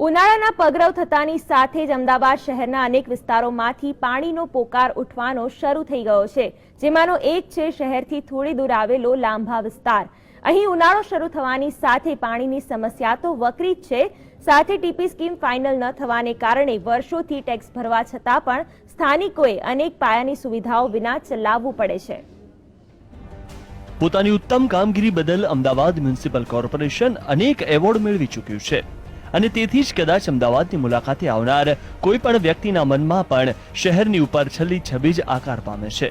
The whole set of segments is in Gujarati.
ઉનાળાના પગરવ થતાની સાથે જ અમદાવાદ શહેરના અનેક વિસ્તારોમાંથી પાણીનો પોકાર ઉઠવાનો શરૂ થઈ ગયો છે, જેમાંનો એક છે શહેરથી થોડી દૂર આવેલો લાંભા વિસ્તાર। અહીં ઉનાળો શરૂ થવાની સાથે પાણીની સમસ્યા તો વકરી જ છે, સાથે ટીપી સ્કીમ ફાઇનલ ન થવાને કારણે વર્ષોથી ટેક્સ ભરવા છતાં પણ સ્થાનિકોએ અનેક પાયાની સુવિધાઓ વિના ચલાવવું પડે છે। પોતાની ઉત્તમ કામગીરી બદલ અમદાવાદ મ્યુનિસિપલ કોર્પોરેશન અનેક એવોર્ડ મેળવી ચૂક્યું છે અને તેથી જ કદાચ અમદાવાદની મુલાકાતે આવનાર કોઈ પણ વ્યક્તિના મનમાં પણ શહેરની ઉપર છેલ્લી છબી જ આકાર પામે છે।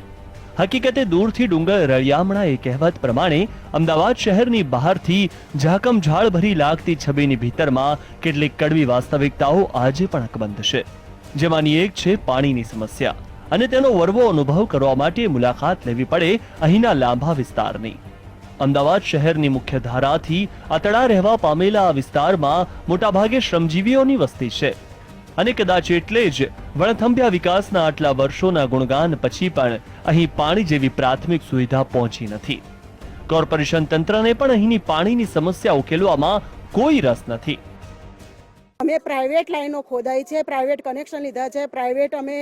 હકીકતે દૂરથી ડુંગર રળિયામણા એ કહેવત પ્રમાણે અમદાવાદ શહેરની બહારથી ઝાકમઝાળ ભરી લાગતી છબીની ભીતરમાં કેટલીક કડવી વાસ્તવિકતાઓ આજે પણ અકબંધ છે, જેમાંની એક છે પાણીની સમસ્યા અને તેનો વરવો અનુભવ કરવા માટે મુલાકાત લેવી પડે અહીંના લાંભા વિસ્તારની। અમદાવાદ શહેરની મુખ્ય ધારાથી આતડા રહેવા પામેલા આ વિસ્તારમાં મોટાભાગે શ્રમજીવીઓની વસ્તી છે અને કદાચ એટલે જ વણથંભ્યા વિકાસના આટલા વર્ષોના ગુણગાન પછી પણ અહીં પાણી જેવી પ્રાથમિક સુવિધા પહોંચી નથી। કોર્પોરેશન તંત્રને પણ અહીંની પાણીની સમસ્યા ઉકેલવામાં કોઈ રસ નથી। અમે પ્રાઇવેટ લાઈનો ખોદાઈ છે, પ્રાઇવેટ કનેક્શન લીધા છે, પ્રાઇવેટ અમે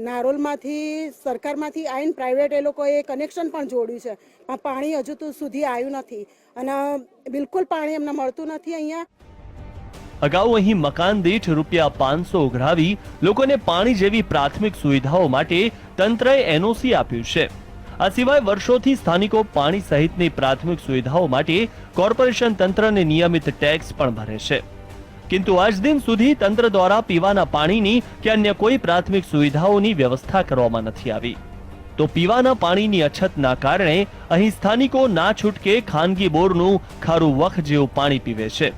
નારોલમાંથી સરકારમાંથી આવીને પ્રાઇવેટ એ લોકોએ કનેક્શન પણ જોડ્યું છે, પણ પાણી હજુ તો સુધી આવ્યું નથી અને બિલકુલ પાણી અમને મળતું નથી અહીંયા। અગાઉ અહીં મકાન દીઠ ₹500 ઉઘરાવી લોકોને પાણી જેવી પ્રાથમિક સુવિધાઓ માટે તંત્રએ એનઓસી આપ્યું છે। આ સિવાય વર્ષોથી સ્થાનિકો પાણી સહિતની પ્રાથમિક સુવિધાઓ માટે કોર્પોરેશન તંત્રને નિયમિત ટેક્સ પણ ભરે છે, किंतु आज दिन सुधी तंत्र द्वारा पीवाना पाणीनी के अन्य कोई प्राथमिक सुविधाओनी व्यवस्था करवामां नथी आवी। तो पीवाना पाणीनी अछतना कारणे અહીં સ્થાનિકો ના છૂટકે ખાનગી બોરનું ખારું વખ જેવું પાણી પીવે છે,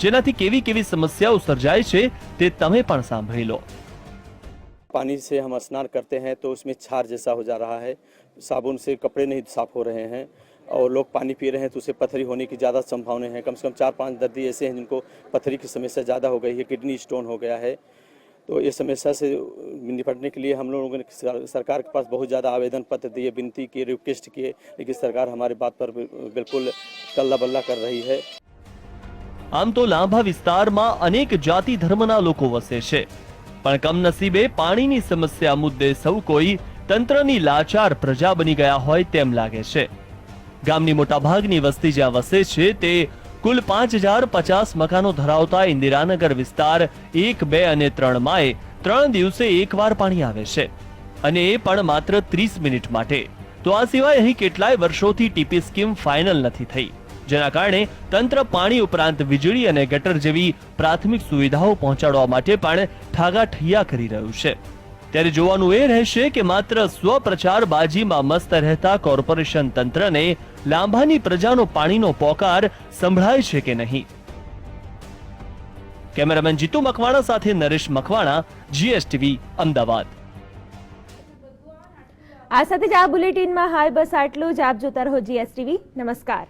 જેનાથી કેવી કેવી સમસ્યાઓ સર્જાય છે તે તમે પણ સાંભળી લો। पानी से हम स्नान करते हैं तो उसमें क्षार जैसा हो जा रहा है, साबुन से कपड़े नहीं साफ हो रहे हैं और लोग पानी पी रहे हैं तो उसे पथरी होने की ज़्यादा संभावना है। कम से कम 4-5 दर्दी ऐसे हैं जिनको पथरी की समस्या ज़्यादा हो गई है, किडनी स्टोन हो गया है। तो ये समस्या से निपटने के लिए हम लोगों ने सरकार के पास बहुत ज़्यादा आवेदन पत्र दिए, विनती किए, रिक्वेस्ट किए, लेकिन सरकार हमारी बात पर बिल्कुल टल्ला बल्ला कर रही है। आम तो लांभा विस्तारमा अनेक जाति धर्मना लोको वसे छे, पण कमनसीबे पाणीनी समस्या मुद्दे सौ कोई तंत्रनी लाचार प्रजा बनी गया होय तेम लागे छे। गामनी मोटाभागनी वस्ती ज्यां वसे छे ते कुल 5050 मकानो धरावता इंदिरानगर विस्तार 1, 2 અને 3 માએ 3 દિવસે એકવાર પાણી આવે છે અને એ પણ માત્ર 30 મિનિટ માટે। તો આ સિવાય અહીં કેટલાય વર્ષોથી ટીપી સ્કીમ ફાઇનલ નથી થઈ, જેના કારણે તંત્ર પાણી ઉપરાંત વીજળી અને ગટર જેવી પ્રાથમિક સુવિધાઓ પહોંચાડવા માટે પણ ઠાગાઠૈયા કરી રહ્યું છે। ત્યારે જોવાનું એ રહેશે કે માત્ર સ્વપ્રચાર બાજીમાં મસ્ત રહેતા કોર્પોરેશન તંત્રને લાંભાની પ્રજાનો પાણીનો પોકાર સંભળાય છે કે નહીં। કેમેરામેન જીતુ મકવાણા સાથે નરેશ મકવાણા, GSTV અમદાવાદ। આ સાથે જ આ બુલેટિનમાં હાલ બસ આટલું જ। આપ જોતા રહો GSTV। નમસ્કાર।